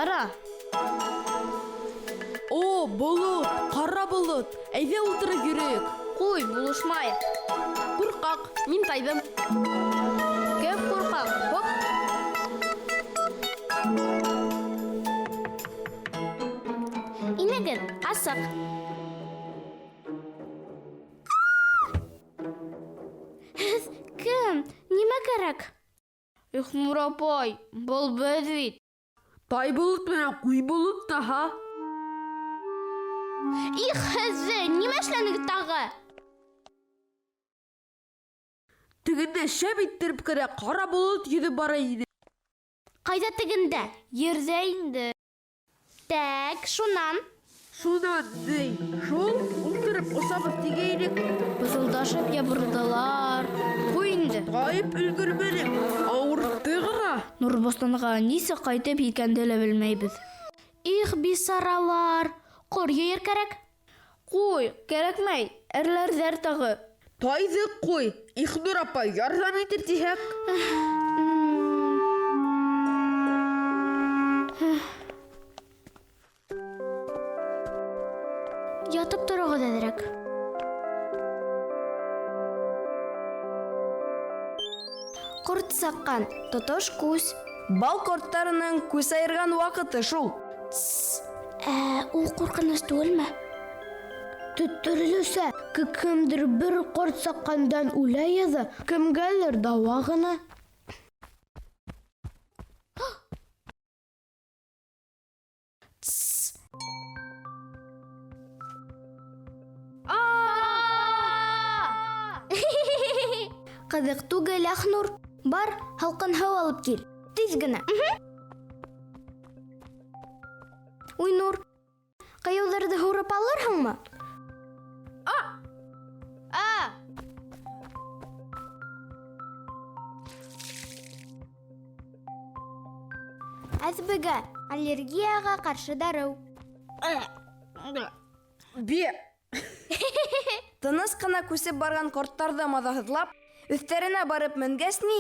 Кара. О, болот, қара болот. Әйдә ултырып йөрөйек. Куй, булышмай. Куркак, мин тайдым. Кем куркак? Хоп. Инеген, асык. Кем? Нимә кәрәк? Ихмур апай, был беҙ бит. Тай болот менән куй болот та, ха? Их, һеҙҙе, нимә эшләнегеҙ тағы? Тегендә шәп иттереп кенә ҡара болот йөҙөп бара ине. Ҡайҙа тегендә? Ерҙә инде. Тәк, шунан. Шунан, дей, шул ултырып осабыҙ тигәйнек. Бызылдашып ябырылдылар. Ҡуй инде. Тайып өлгөрмәнек, ауыртты ғына. Нурбостанға нисек ҡайтып икәнде лә белмәйбеҙ. Их, бисаралар. Ҡор йыйыр кәрәк. Ҡуй, кәрәкмәй. Әрләрҙәр тағы. Тайҙы ҡуй, Ихнур апай ярҙам итер тиһәк. Ятып торығыҙ әҙерәк. Ҡорт саҡҡан, тотош күс. Бал корттарының күс айырған ваҡыты шул. Ул ҡурҡыныс түгелме? Төттөрөлөсә, кемдер бер ҡорт саҡҡандан үлә яҙы, кемгәлер дауа ғына. Ҡыҙыҡ түгел, Ахнур. Бар, һалҡын һыу алып кил. Тиҙ генә. Уй, Нур, ҡайыуҙарҙы һурып алырһыңмы? Әҙбегә, аллергияға ҡаршы дарыу. Бе! Тыныс ҡына күсеп барған корттарҙы маҙаһыҙлап, өҫтәренә барып менгәс ни,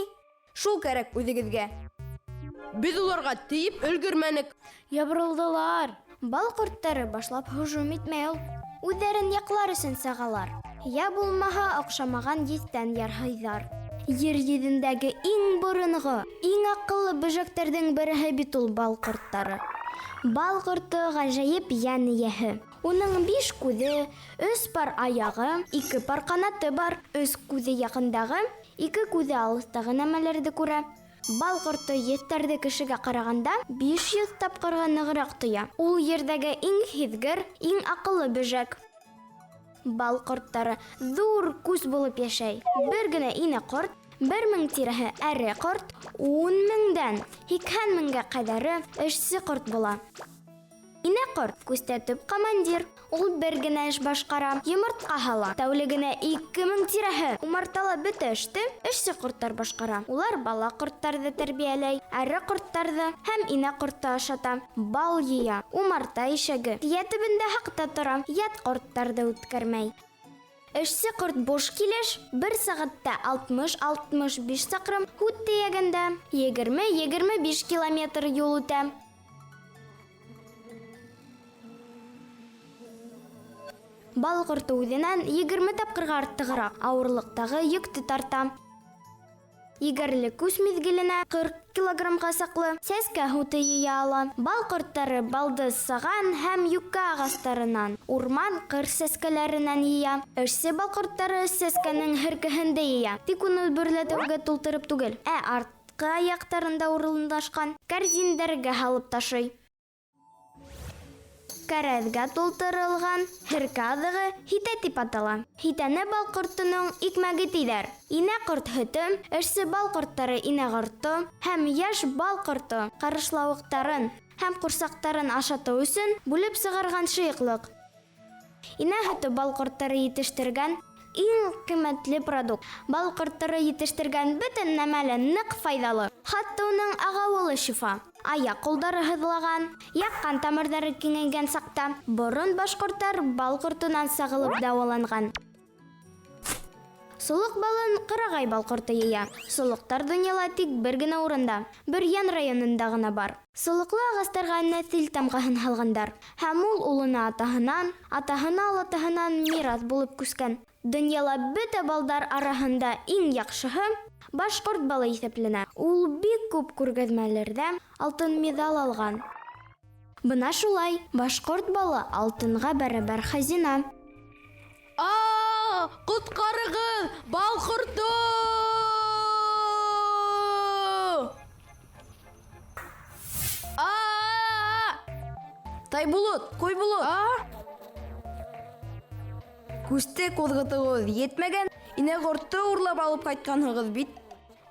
шул кәрәк үҙегеҙгә. Беҙ уларға тейеп өлгөрмәнек. Ябырылдылар. Бал ҡорттары башлап һөжүм итмәй ул. Үҙҙәрен яҡлар өсөн сағалар. Я булмаһа оҡшамаған еҫтән ярһыйҙар. Ер йөҙөндәге иң боронғо, иң аҡыллы бөжәктәрҙең береһе бит ул бал ҡорттары. Бал ҡорто ғәжәйеп йән эйәһе. Уның 5 күҙе, 3 пар аяғы, 2 пар ҡанаты бар. 3 күҙе яҡындағы, 2 күҙе алыҫтағы нәмәләрҙе күрә. Бал ҡорто еҫтәрҙе кешегә ҡарағанда 500 тапҡырға нығыраҡ тоя. Ул ерҙәге иң һиҙгер, иң аҡыллы бөжәк. Бал ҡорттары ҙур күс булып йәшәй. Бер генә инә ҡорт, 1000 тиреһе әре ҡорт, 10,000-дән 80,000-гә ҡәҙәре эшсе ҡорт була. Инә ҡорт күстә төп командир. Ул бер генә эш башҡара, йомортҡа һала. Тәүлегенә 2000 тиреһе умартала бөтә эште эшсе ҡорттар башҡара. Улар бала ҡорттарҙы тәрбиәләй, әре ҡорттарҙы һәм инә ҡортто ашата, бал йыя, умарта ишәге. Тейә төбөндә һаҡта тора, ят ҡорттарҙы үткәрмәй. Эшсе ҡорт буш килеш 1 сәғәттә 60-65 саҡрым һүт тейәгәндә 20-25 километр юл үтә. Бал ҡорто үҙенән 20 тапҡырға артығыраҡ ауырлыҡтағы йөктө тарта. Егәрле күс миҙгеленә 40 килограммға саҡлы сәскә һуты йыя ала. Бал ҡорттары балды саған һәм юка ағастарынан, урман ҡыр сәскәләренән йыя. Эшсе бал ҡорттары сәскәнең һеркеһендә йыя. Тик уны бөрләтеүгә тултырып түгел, артҡы аяҡтарында урынлашҡан кәрзиндәргә һалып ташый. Кәрәҙгә тултырылған һерке аҙығы һитә тип атала. Һитәне бал ҡортоноң икмәге тиҙәр. Инә ҡорт һөтө, эшсе бал ҡорттары инә ҡорто һәм йәш бал ҡорто ҡарышлауыҡтарын һәм ҡурсаҡтарын ашатыу өсөн бүлеп сығарған шыйыҡлыҡ. Инә һөтө бал ҡорттары етештергән иң ҡиммәтле продукт. Бал ҡорттары етештергән бөтөн нәмә лә ныҡ файҙалы. Хатта уның ағауылы шифа. Аяҡ-ҡулдары һыҙлаған, яҡҡан тамырҙары киңәйгән саҡта борон башҡорттар бал ҡортонан сағылып дауаланған. Солоқ балын Ҡырағай бал ҡорто йыя. Солоҡтар донъяла тик бер генә урында, Бөрйән районында ғына бар. Солоҡлы ағастарға нәҫел тамғаһын һалғандар. Һәм ул улына атаһынан, атаһына олатаһынан мираҫ булып күскән. Донъяла бөтә балдар араһында иң яҡшыһы башҡорт балы иҫәпләнә. Ул бик күп күргәҙмәләрҙә алтын миҙал алған. Бына шулай, башҡорт балы алтынға бәрәбәр хазина. Ҡотҡарығыҙ! Бал ҡорто! Тайбулат, Ҡуйбулат! Күсте ҡуҙғытығыҙ етмәгән, инәғортто урлап алып ҡайтҡанһығыҙ бит.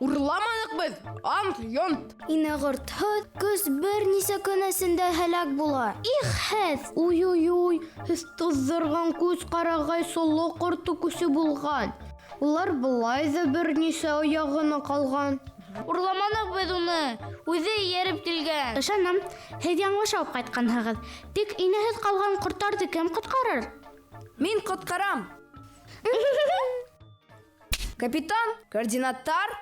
Урламаныҡ беҙ! Ант, йонт! Инәғортһыҙ көс бер нисә көн эсендә һәләк була. Их, һеҙ! Уй-уй-уй, һеҙ туҙҙырған күс ҡарағай соло ҡорто күсе булған. Улар былай ҙа бер нисә аяғына ҡалған. Урламаныҡ беҙ уны, үҙе йәреп килгән. Ышанам, һеҙ яңылыш алып ҡайтҡанһығыҙ. Тик инәһеҙ ҡалған ҡорттарҙы кем ҡотҡарыр? Мин ҡотҡарам! Капитан, координаттар!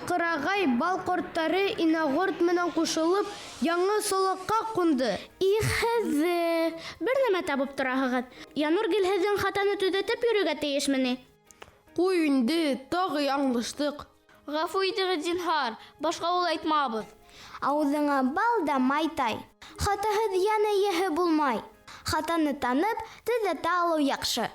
Ҡырағай бал ҡорттары инәғорт менән ҡушылып, яңы солоҡҡа ҡунды. Их, һеҙ бер нәмә табып тораһығыҙ. Янур гел һеҙҙең хатаны төҙәтеп йөрөргә тейешме ни? Ҡуй инде, тағы яңлыштыҡ. Ғәфү итегеҙ, зинһар, башҡа ул әйтмәбеҙ. Ауыҙыңа бал да майтай. Хатаһыҙ йәнә еһе булмай. Хатаны танып, төҙәтә алыу яҡшы.